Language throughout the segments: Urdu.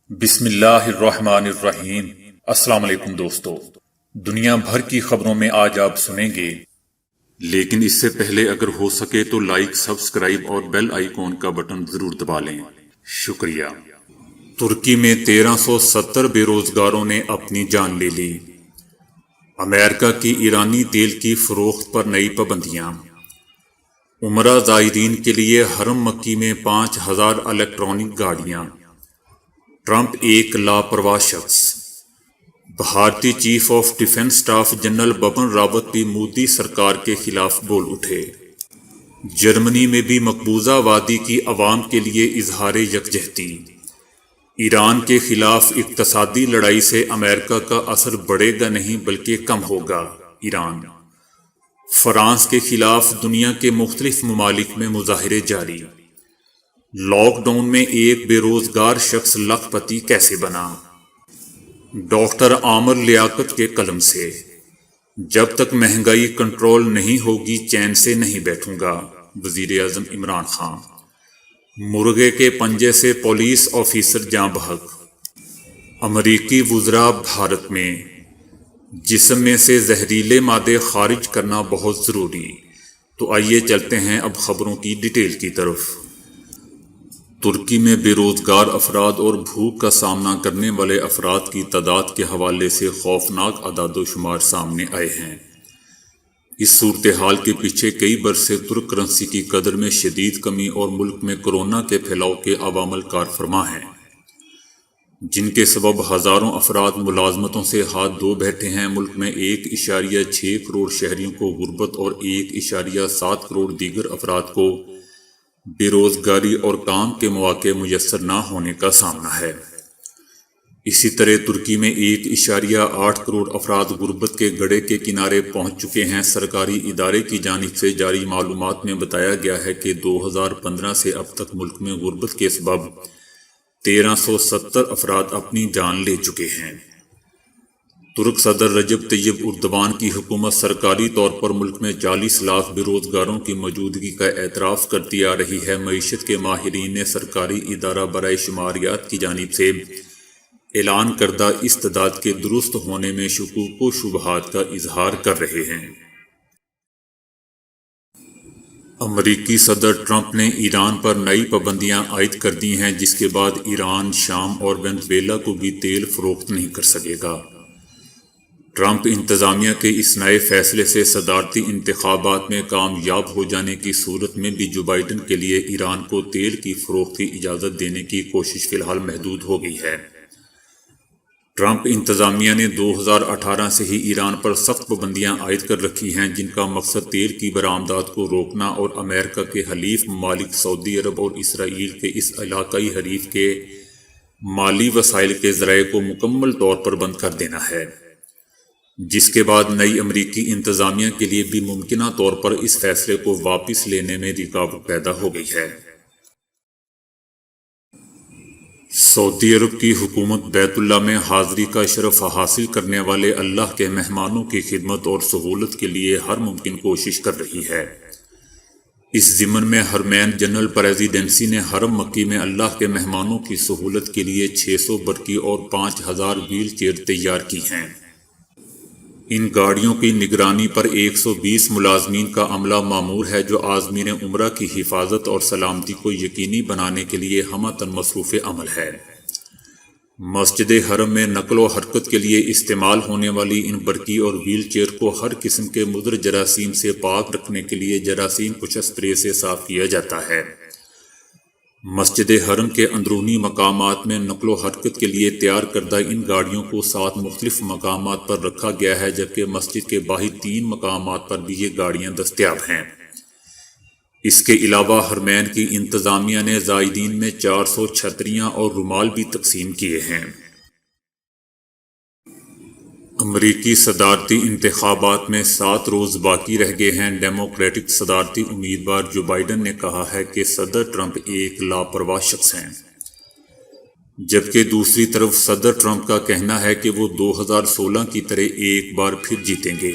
بسم اللہ الرحمن الرحیم۔ السلام علیکم دوستو، دنیا بھر کی خبروں میں آج آپ سنیں گے، لیکن اس سے پہلے اگر ہو سکے تو لائک، سبسکرائب اور بیل آئیکن کا بٹن ضرور دبا لیں۔ شکریہ۔ ترکی میں 1370 بے روزگاروں نے اپنی جان لے لی۔ امریکہ کی ایرانی تیل کی فروخت پر نئی پابندیاں۔ عمرہ زائرین کے لیے حرم مکی میں 5000 الیکٹرانک گاڑیاں۔ ٹرمپ ایک لاپرواہ شخص۔ بھارتی chief of defence staff general Bipin Rawat بھی مودی سرکار کے خلاف بول اٹھے۔ جرمنی میں بھی مقبوضہ وادی کی عوام کے لیے اظہار یکجہتی۔ ایران کے خلاف اقتصادی لڑائی سے امریکہ کا اثر بڑھے گا نہیں بلکہ کم ہوگا۔ ایران۔ فرانس کے خلاف دنیا کے مختلف ممالک میں مظاہرے جاری۔ لاک ڈاؤن میں ایک بے روزگار شخص لاکھ پتی کیسے بنا؟ ڈاکٹر عامر لیاقت کے قلم سے۔ جب تک مہنگائی کنٹرول نہیں ہوگی چین سے نہیں بیٹھوں گا، وزیر اعظم عمران خان۔ مرغے کے پنجے سے پولیس آفیسر جاں بحق۔ امریکی وزراء بھارت میں۔ جسم میں سے زہریلے مادے خارج کرنا بہت ضروری۔ تو آئیے چلتے ہیں اب خبروں کی ڈیٹیل کی طرف۔ ترکی میں بے روزگار افراد اور بھوک کا سامنا کرنے والے افراد کی تعداد کے حوالے سے خوفناک اعداد و شمار سامنے آئے ہیں۔ اس صورتحال کے پیچھے کئی برس سے ترک کرنسی کی قدر میں شدید کمی اور ملک میں کورونا کے پھیلاؤ کے عوامل کار فرما ہیں، جن کے سبب ہزاروں افراد ملازمتوں سے ہاتھ دھو بیٹھے ہیں۔ ملک میں 1.6 کروڑ شہریوں کو غربت اور 1.7 کروڑ دیگر افراد کو بے روزگاری اور کام کے مواقع میسر نہ ہونے کا سامنا ہے۔ اسی طرح ترکی میں 1.8 کروڑ افراد غربت کے گڑھے کے کنارے پہنچ چکے ہیں۔ سرکاری ادارے کی جانب سے جاری معلومات میں بتایا گیا ہے کہ 2015 سے اب تک ملک میں غربت کے سبب 1370 افراد اپنی جان لے چکے ہیں۔ ترک صدر رجب طیب اردوان کی حکومت سرکاری طور پر ملک میں 40 لاکھ بے روزگاروں کی موجودگی کا اعتراف کرتی آ رہی ہے۔ معیشت کے ماہرین نے سرکاری ادارہ برائے شماریات کی جانب سے اعلان کردہ اس تعداد کے درست ہونے میں شکوک و شبہات کا اظہار کر رہے ہیں۔ امریکی صدر ٹرمپ نے ایران پر نئی پابندیاں عائد کر دی ہیں، جس کے بعد ایران شام اور وینزویلا کو بھی تیل فروخت نہیں کر سکے گا۔ ٹرمپ انتظامیہ کے اس نئے فیصلے سے صدارتی انتخابات میں کامیاب ہو جانے کی صورت میں بھی جو بائیڈن کے لیے ایران کو تیل کی فروخت کی اجازت دینے کی کوشش فی الحال محدود ہو گئی ہے۔ ٹرمپ انتظامیہ نے 2018 سے ہی ایران پر سخت پابندیاں عائد کر رکھی ہیں، جن کا مقصد تیل کی برآمدات کو روکنا اور امریکہ کے حلیف ممالک سعودی عرب اور اسرائیل کے اس علاقائی حریف کے مالی وسائل کے ذرائع کو مکمل طور پر بند کر دینا ہے، جس کے بعد نئی امریکی انتظامیہ کے لیے بھی ممکنہ طور پر اس فیصلے کو واپس لینے میں رکاوٹ پیدا ہو گئی ہے۔ سعودی عرب کی حکومت بیت اللہ میں حاضری کا شرف حاصل کرنے والے اللہ کے مہمانوں کی خدمت اور سہولت کے لیے ہر ممکن کوشش کر رہی ہے۔ اس ضمن میں حرمین جنرل پریزیڈنسی نے حرم مکی میں اللہ کے مہمانوں کی سہولت کے لیے 600 برقی اور 5000 ویل چیئر تیار کی ہیں۔ ان گاڑیوں کی نگرانی پر 120 ملازمین کا عملہ مامور ہے، جو عازمین عمرہ کی حفاظت اور سلامتی کو یقینی بنانے کے لیے ہمہ مصروف عمل ہے۔ مسجد حرم میں نقل و حرکت کے لیے استعمال ہونے والی ان برقی اور ویل چیئر کو ہر قسم کے مضر جراثیم سے پاک رکھنے کے لیے جراثیم کش اسپرے سے صاف کیا جاتا ہے۔ مسجد حرم کے اندرونی مقامات میں نقل و حرکت کے لیے تیار کردہ ان گاڑیوں کو 7 مختلف مقامات پر رکھا گیا ہے، جبکہ مسجد کے باہر 3 مقامات پر بھی یہ گاڑیاں دستیاب ہیں۔ اس کے علاوہ حرمین کی انتظامیہ نے زائرین میں 400 چھتریاں اور رومال بھی تقسیم کیے ہیں۔ امریکی صدارتی انتخابات میں 7 روز باقی رہ گئے ہیں۔ ڈیموکریٹک صدارتی امیدوار جو بائیڈن نے کہا ہے کہ صدر ٹرمپ ایک لاپرواہ شخص ہیں، جبکہ دوسری طرف صدر ٹرمپ کا کہنا ہے کہ وہ 2016 کی طرح ایک بار پھر جیتیں گے۔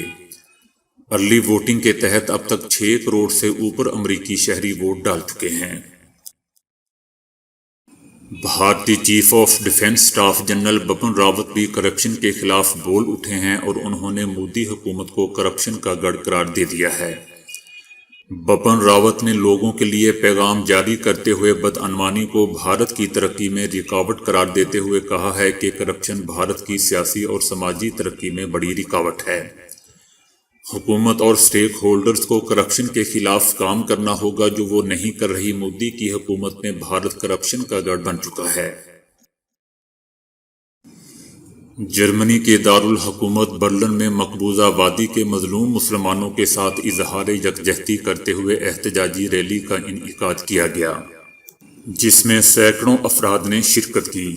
ارلی ووٹنگ کے تحت اب تک 6 کروڑ سے اوپر امریکی شہری ووٹ ڈال چکے ہیں۔ بھارتی chief of defence staff general Bipin Rawat بھی کرپشن کے خلاف بول اٹھے ہیں اور انہوں نے مودی حکومت کو کرپشن کا گڑھ قرار دے دیا ہے۔ بپن راوت نے لوگوں کے لیے پیغام جاری کرتے ہوئے بدعنوانی کو بھارت کی ترقی میں رکاوٹ قرار دیتے ہوئے کہا ہے کہ کرپشن بھارت کی سیاسی اور سماجی ترقی میں بڑی رکاوٹ ہے۔ حکومت اور سٹیک ہولڈرز کو کرپشن کے خلاف کام کرنا ہوگا، جو وہ نہیں کر رہی۔ مودی کی حکومت میں بھارت کرپشن کا گڑھ بن چکا ہے۔ جرمنی کے دارالحکومت برلن میں مقبوضہ وادی کے مظلوم مسلمانوں کے ساتھ اظہار یکجہتی کرتے ہوئے احتجاجی ریلی کا انعقاد کیا گیا، جس میں سینکڑوں افراد نے شرکت کی۔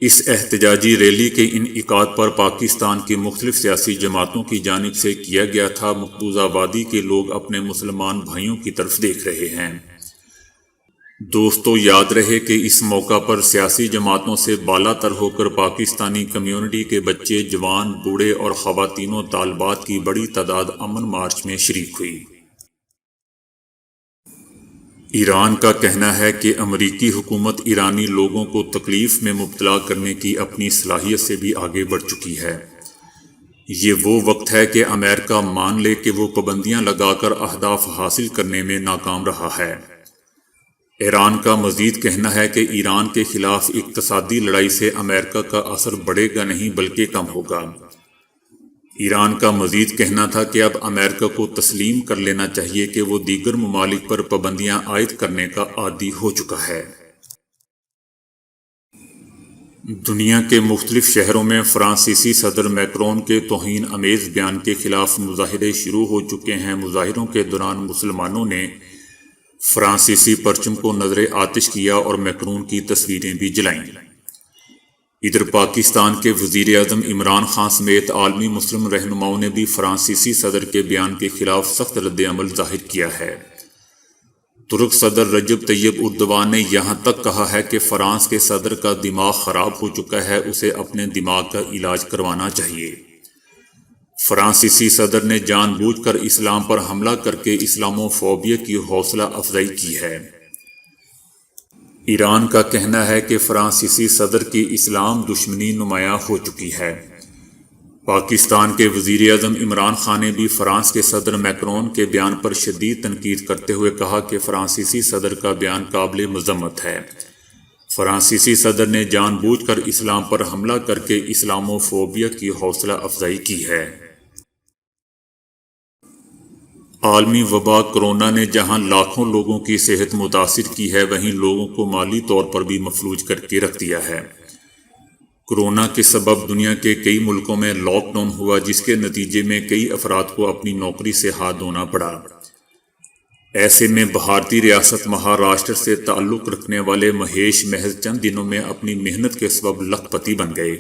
اس احتجاجی ریلی کے انعقاد پر پاکستان کی مختلف سیاسی جماعتوں کی جانب سے کیا گیا تھا۔ مقبوضہ وادی کے لوگ اپنے مسلمان بھائیوں کی طرف دیکھ رہے ہیں۔ دوستو، یاد رہے کہ اس موقع پر سیاسی جماعتوں سے بالا تر ہو کر پاکستانی کمیونٹی کے بچے، جوان، بوڑھے اور خواتین و طالبات کی بڑی تعداد امن مارچ میں شریک ہوئی۔ ایران کا کہنا ہے کہ امریکی حکومت ایرانی لوگوں کو تکلیف میں مبتلا کرنے کی اپنی صلاحیت سے بھی آگے بڑھ چکی ہے۔ یہ وہ وقت ہے کہ امریکہ مان لے کہ وہ پابندیاں لگا کر اہداف حاصل کرنے میں ناکام رہا ہے۔ ایران کا مزید کہنا ہے کہ ایران کے خلاف اقتصادی لڑائی سے امریکہ کا اثر بڑھے گا نہیں بلکہ کم ہوگا۔ ایران کا مزید کہنا تھا کہ اب امریکہ کو تسلیم کر لینا چاہیے کہ وہ دیگر ممالک پر پابندیاں عائد کرنے کا عادی ہو چکا ہے۔ دنیا کے مختلف شہروں میں فرانسیسی صدر میکرون کے توہین آمیز بیان کے خلاف مظاہرے شروع ہو چکے ہیں۔ مظاہروں کے دوران مسلمانوں نے فرانسیسی پرچم کو نظر آتش کیا اور میکرون کی تصویریں بھی جلائیں۔ ادھر پاکستان کے وزیر اعظم عمران خان سمیت عالمی مسلم رہنماؤں نے بھی فرانسیسی صدر کے بیان کے خلاف سخت رد عمل ظاہر کیا ہے۔ ترک صدر رجب طیب اردوان نے یہاں تک کہا ہے کہ فرانس کے صدر کا دماغ خراب ہو چکا ہے، اسے اپنے دماغ کا علاج کروانا چاہیے۔ فرانسیسی صدر نے جان بوجھ کر اسلام پر حملہ کر کے اسلامو فوبیا کی حوصلہ افزائی کی ہے۔ ایران کا کہنا ہے کہ فرانسیسی صدر کی اسلام دشمنی نمایاں ہو چکی ہے۔ پاکستان کے وزیر اعظم عمران خان نے بھی فرانس کے صدر میکرون کے بیان پر شدید تنقید کرتے ہوئے کہا کہ فرانسیسی صدر کا بیان قابل مذمت ہے۔ فرانسیسی صدر نے جان بوجھ کر اسلام پر حملہ کر کے اسلامو فوبیا کی حوصلہ افزائی کی ہے۔ عالمی وبا کرونا نے جہاں لاکھوں لوگوں کی صحت متاثر کی ہے، وہیں لوگوں کو مالی طور پر بھی مفلوج کر کے رکھ دیا ہے۔ کرونا کے سبب دنیا کے کئی ملکوں میں لاک ڈاؤن ہوا، جس کے نتیجے میں کئی افراد کو اپنی نوکری سے ہاتھ دھونا پڑا۔ ایسے میں بھارتی ریاست مہاراشٹر سے تعلق رکھنے والے مہیش محض چند دنوں میں اپنی محنت کے سبب لکھ پتی بن گئے۔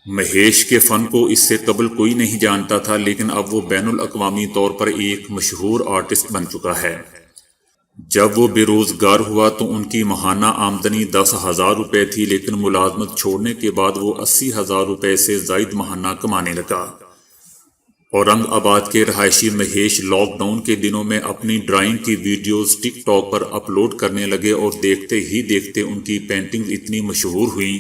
مہیش کے فن کو اس سے قبل کوئی نہیں جانتا تھا، لیکن اب وہ بین الاقوامی طور پر ایک مشہور آرٹسٹ بن چکا ہے۔ جب وہ بے روزگار ہوا تو ان کی ماہانہ آمدنی 10,000 روپے تھی، لیکن ملازمت چھوڑنے کے بعد وہ 80,000 روپے سے زائد ماہانہ کمانے لگا۔ اورنگ آباد کے رہائشی مہیش لاک ڈاؤن کے دنوں میں اپنی ڈرائنگ کی ویڈیوز ٹک ٹاک پر اپلوڈ کرنے لگے اور دیکھتے ہی دیکھتے ان کی پینٹنگ اتنی مشہور ہوئی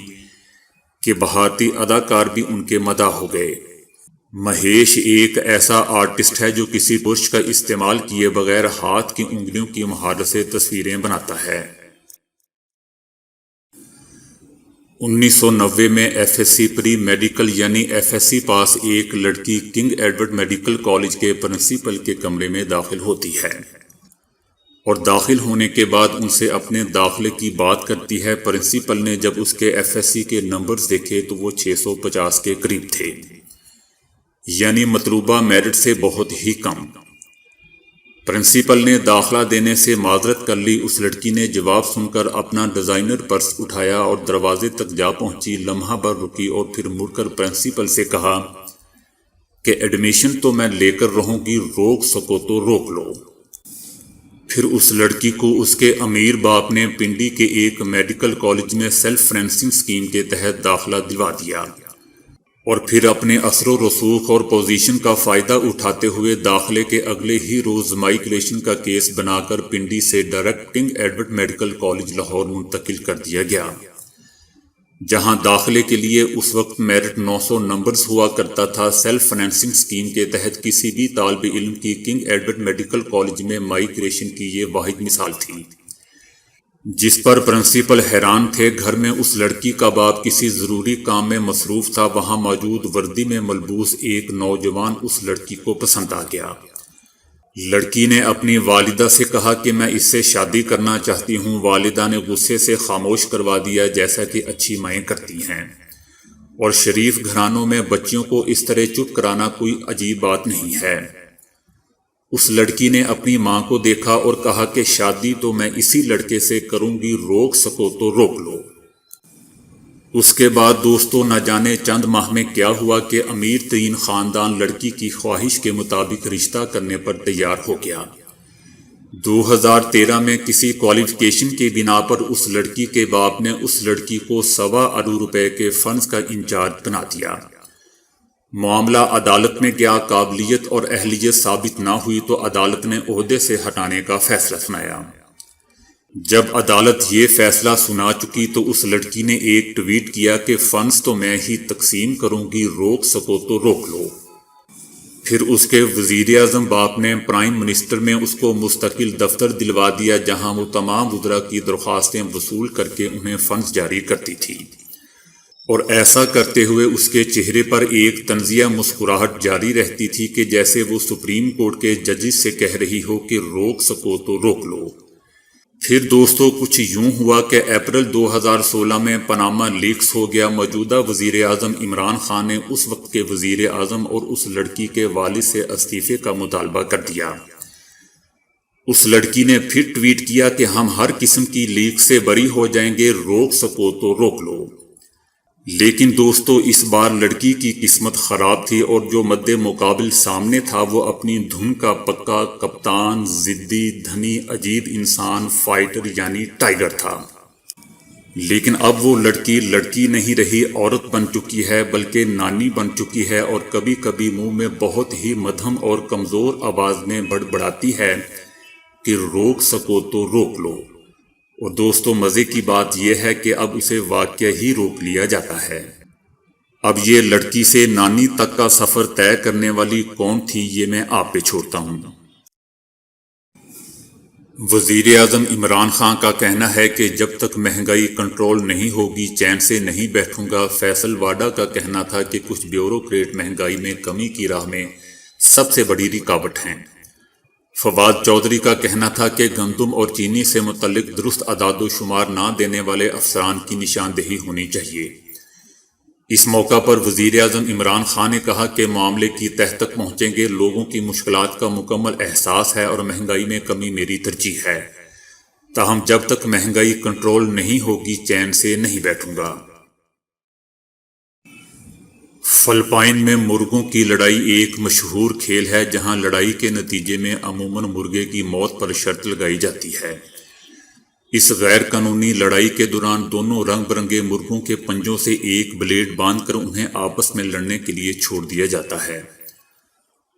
کہ بھارتی اداکار بھی ان کے مداح ہو گئے۔ مہیش ایک ایسا آرٹسٹ ہے جو کسی برش کا استعمال کیے بغیر ہاتھ کی انگلیوں کی مہارت سے تصویریں بناتا ہے۔ 1990 میں F S C pre medical یعنی ایف ایس سی پاس ایک لڑکی کنگ ایڈورڈ میڈیکل کالج کے پرنسپل کے کمرے میں داخل ہوتی ہے اور داخل ہونے کے بعد ان سے اپنے داخلے کی بات کرتی ہے۔ پرنسپل نے جب اس کے ایف ایس سی کے نمبرز دیکھے تو وہ 650 کے قریب تھے، یعنی مطلوبہ میرٹ سے بہت ہی کم۔ پرنسپل نے داخلہ دینے سے معذرت کر لی۔ اس لڑکی نے جواب سن کر اپنا ڈیزائنر پرس اٹھایا اور دروازے تک جا پہنچی۔ لمحہ بھر رکی اور پھر مڑ کر پرنسپل سے کہا کہ ایڈمیشن تو میں لے کر رہوں گی، روک سکو تو روک لو۔ پھر اس لڑکی کو اس کے امیر باپ نے پنڈی کے ایک میڈیکل کالج میں سیلف فنانسنگ اسکیم کے تحت داخلہ دلوا دیا اور پھر اپنے اثر و رسوخ اور پوزیشن کا فائدہ اٹھاتے ہوئے داخلے کے اگلے ہی روز مائگریشن کا کیس بنا کر پنڈی سے direct king Edward Medical college Lahore منتقل کر دیا گیا، جہاں داخلے کے لیے اس وقت میرٹ 900 نمبرز ہوا کرتا تھا۔ سیلف فائنینسنگ اسکیم کے تحت کسی بھی طالب علم کی کنگ ایڈورڈ میڈیکل کالج میں مائگریشن کی یہ واحد مثال تھی، جس پر پرنسپل حیران تھے۔ گھر میں اس لڑکی کا باپ کسی ضروری کام میں مصروف تھا، وہاں موجود وردی میں ملبوس ایک نوجوان اس لڑکی کو پسند آ گیا۔ لڑکی نے اپنی والدہ سے کہا کہ میں اس سے شادی کرنا چاہتی ہوں۔ والدہ نے غصے سے خاموش کروا دیا، جیسا کہ اچھی مائیں کرتی ہیں، اور شریف گھرانوں میں بچیوں کو اس طرح چپ کرانا کوئی عجیب بات نہیں ہے۔ اس لڑکی نے اپنی ماں کو دیکھا اور کہا کہ شادی تو میں اسی لڑکے سے کروں گی، روک سکو تو روک لو۔ اس کے بعد دوستو نہ جانے چند ماہ میں کیا ہوا کہ امیر ترین خاندان لڑکی کی خواہش کے مطابق رشتہ کرنے پر تیار ہو گیا۔ 2013 میں کسی کوالیفیکیشن کی بنا پر اس لڑکی کے باپ نے اس لڑکی کو 1.25 ارب روپے کے فنڈز کا انچارج بنا دیا۔ معاملہ عدالت میں گیا، قابلیت اور اہلیت ثابت نہ ہوئی تو عدالت نے عہدے سے ہٹانے کا فیصلہ سنایا۔ جب عدالت یہ فیصلہ سنا چکی تو اس لڑکی نے ایک ٹویٹ کیا کہ فنڈز تو میں ہی تقسیم کروں گی، روک سکو تو روک لو۔ پھر اس کے وزیر اعظم باپ نے پرائم منسٹر میں اس کو مستقل دفتر دلوا دیا، جہاں وہ تمام وزراء کی درخواستیں وصول کر کے انہیں فنڈز جاری کرتی تھی، اور ایسا کرتے ہوئے اس کے چہرے پر ایک طنزیہ مسکراہٹ جاری رہتی تھی کہ جیسے وہ سپریم کورٹ کے ججز سے کہہ رہی ہو کہ روک سکو تو روک لو۔ پھر دوستو کچھ یوں ہوا کہ اپریل 2016 میں پاناما لیکس ہو گیا۔ موجودہ وزیر اعظم عمران خان نے اس وقت کے وزیر اعظم اور اس لڑکی کے والد سے استعفے کا مطالبہ کر دیا۔ اس لڑکی نے پھر ٹویٹ کیا کہ ہم ہر قسم کی لیک سے بری ہو جائیں گے، روک سکو تو روک لو۔ لیکن دوستو اس بار لڑکی کی قسمت خراب تھی، اور جو مد مقابل سامنے تھا وہ اپنی دھن کا پکا کپتان، ضدی، دھنی، عجیب انسان، فائٹر یعنی ٹائیگر تھا۔ لیکن اب وہ لڑکی نہیں رہی، عورت بن چکی ہے، بلکہ نانی بن چکی ہے، اور کبھی کبھی منہ میں بہت ہی مدھم اور کمزور آواز میں بڑبڑاتی ہے کہ روک سکو تو روک لو۔ اور دوستو مزے کی بات یہ ہے کہ اب اسے واقعہ ہی روک لیا جاتا ہے۔ اب یہ لڑکی سے نانی تک کا سفر طے کرنے والی کون تھی، یہ میں آپ پہ چھوڑتا ہوں۔ وزیر اعظم عمران خان کا کہنا ہے کہ جب تک مہنگائی کنٹرول نہیں ہوگی چین سے نہیں بیٹھوں گا۔ فیصل واڈا کا کہنا تھا کہ کچھ بیوروکریٹ مہنگائی میں کمی کی راہ میں سب سے بڑی رکاوٹ ہیں۔ فواد چودھری کا کہنا تھا کہ گندم اور چینی سے متعلق درست اعداد و شمار نہ دینے والے افسران کی نشاندہی ہونی چاہیے۔ اس موقع پر وزیر اعظم عمران خان نے کہا کہ معاملے کی تہہ تک پہنچیں گے، لوگوں کی مشکلات کا مکمل احساس ہے اور مہنگائی میں کمی میری ترجیح ہے، تاہم جب تک مہنگائی کنٹرول نہیں ہوگی چین سے نہیں بیٹھوں گا۔ فلپائن میں مرغوں کی لڑائی ایک مشہور کھیل ہے، جہاں لڑائی کے نتیجے میں عموماً مرغے کی موت پر شرط لگائی جاتی ہے۔ اس غیر قانونی لڑائی کے دوران دونوں رنگ برنگے مرغوں کے پنجوں سے ایک بلیڈ باندھ کر انہیں آپس میں لڑنے کے لیے چھوڑ دیا جاتا ہے۔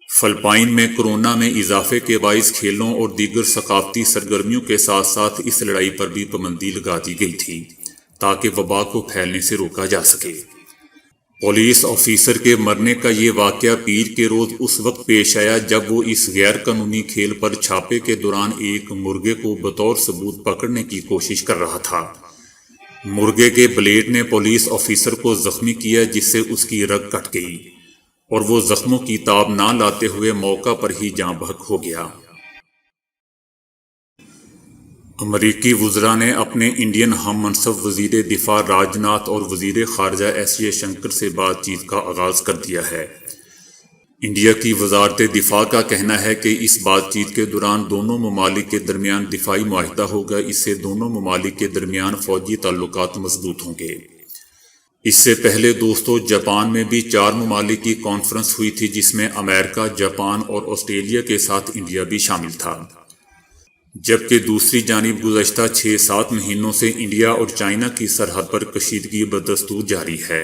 فلپائن میں کورونا میں اضافے کے باعث کھیلوں اور دیگر ثقافتی سرگرمیوں کے ساتھ ساتھ اس لڑائی پر بھی پابندی لگا دی گئی تھی تاکہ وبا کو پھیلنے سے روکا جا سکے۔ پولیس آفیسر کے مرنے کا یہ واقعہ پیر کے روز اس وقت پیش آیا جب وہ اس غیر قانونی کھیل پر چھاپے کے دوران ایک مرغے کو بطور ثبوت پکڑنے کی کوشش کر رہا تھا۔ مرغے کے بلیڈ نے پولیس آفیسر کو زخمی کیا، جس سے اس کی رگ کٹ گئی اور وہ زخموں کی تاب نہ لاتے ہوئے موقع پر ہی جاں بحق ہو گیا۔ امریکی وزراء نے اپنے انڈین ہم منصب وزیر دفاع راج ناتھ اور وزیر خارجہ ایس جے شنکر سے بات چیت کا آغاز کر دیا ہے۔ انڈیا کی وزارت دفاع کا کہنا ہے کہ اس بات چیت کے دوران دونوں ممالک کے درمیان دفاعی معاہدہ ہوگا، اس سے دونوں ممالک کے درمیان فوجی تعلقات مضبوط ہوں گے۔ اس سے پہلے دوستو جاپان میں بھی 4 ممالک کی کانفرنس ہوئی تھی، جس میں امریکہ، جاپان اور آسٹریلیا کے ساتھ انڈیا بھی شامل تھا، جبکہ دوسری جانب گزشتہ 6-7 مہینوں سے انڈیا اور چائنا کی سرحد پر کشیدگی بدستور جاری ہے۔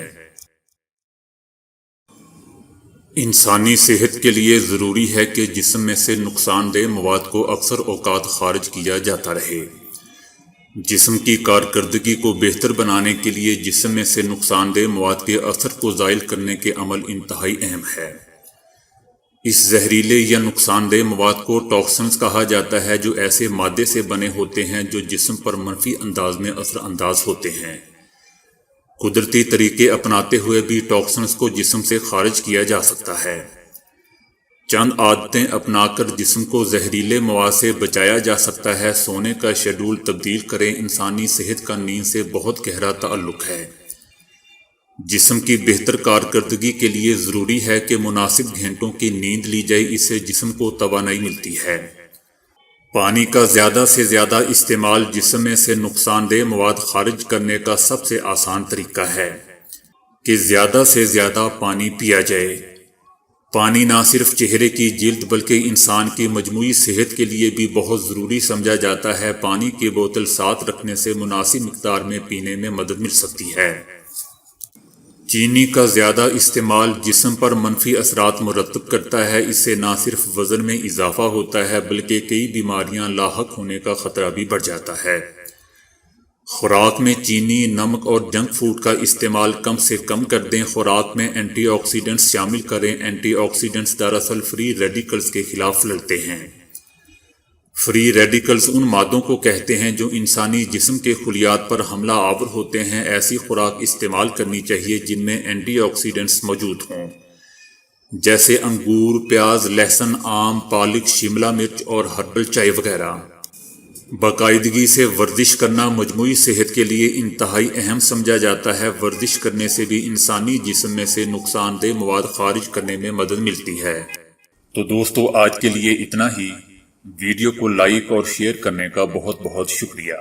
انسانی صحت کے لیے ضروری ہے کہ جسم میں سے نقصان دہ مواد کو اکثر اوقات خارج کیا جاتا رہے۔ جسم کی کارکردگی کو بہتر بنانے کے لیے جسم میں سے نقصان دہ مواد کے اثر کو زائل کرنے کے عمل انتہائی اہم ہے۔ اس زہریلے یا نقصان دہ مواد کو ٹاکسنز کہا جاتا ہے، جو ایسے مادے سے بنے ہوتے ہیں جو جسم پر منفی انداز میں اثر انداز ہوتے ہیں۔ قدرتی طریقے اپناتے ہوئے بھی ٹاکسنز کو جسم سے خارج کیا جا سکتا ہے۔ چند عادتیں اپنا کر جسم کو زہریلے مواد سے بچایا جا سکتا ہے۔ سونے کا شیڈول تبدیل کریں۔ انسانی صحت کا نیند سے بہت گہرا تعلق ہے۔ جسم کی بہتر کارکردگی کے لیے ضروری ہے کہ مناسب گھنٹوں کی نیند لی جائے، اس سے جسم کو توانائی ملتی ہے۔ پانی کا زیادہ سے زیادہ استعمال جسم میں سے نقصان دہ مواد خارج کرنے کا سب سے آسان طریقہ ہے کہ زیادہ سے زیادہ پانی پیا جائے۔ پانی نہ صرف چہرے کی جلد بلکہ انسان کی مجموعی صحت کے لیے بھی بہت ضروری سمجھا جاتا ہے۔ پانی کی بوتل ساتھ رکھنے سے مناسب مقدار میں پینے میں مدد مل سکتی ہے۔ چینی کا زیادہ استعمال جسم پر منفی اثرات مرتب کرتا ہے۔ اس سے نہ صرف وزن میں اضافہ ہوتا ہے بلکہ کئی بیماریاں لاحق ہونے کا خطرہ بھی بڑھ جاتا ہے۔ خوراک میں چینی، نمک اور جنک فوڈ کا استعمال کم سے کم کر دیں۔ خوراک میں اینٹی آکسیڈنٹس شامل کریں۔ اینٹی آکسیڈنٹس دراصل فری ریڈیکلز کے خلاف لڑتے ہیں۔ فری ریڈیکلز ان مادوں کو کہتے ہیں جو انسانی جسم کے خلیات پر حملہ آور ہوتے ہیں۔ ایسی خوراک استعمال کرنی چاہیے جن میں اینٹی آکسیڈنٹس موجود ہوں، جیسے انگور، پیاز، لہسن، آم، پالک، شملہ مرچ اور ہربل چائے وغیرہ۔ باقاعدگی سے ورزش کرنا مجموعی صحت کے لیے انتہائی اہم سمجھا جاتا ہے۔ ورزش کرنے سے بھی انسانی جسم میں سے نقصان دہ مواد خارج کرنے میں مدد ملتی ہے۔ تو دوستو، آج کے لیے اتنا ہی۔ ویڈیو کو لائک اور شیئر کرنے کا بہت بہت شکریہ۔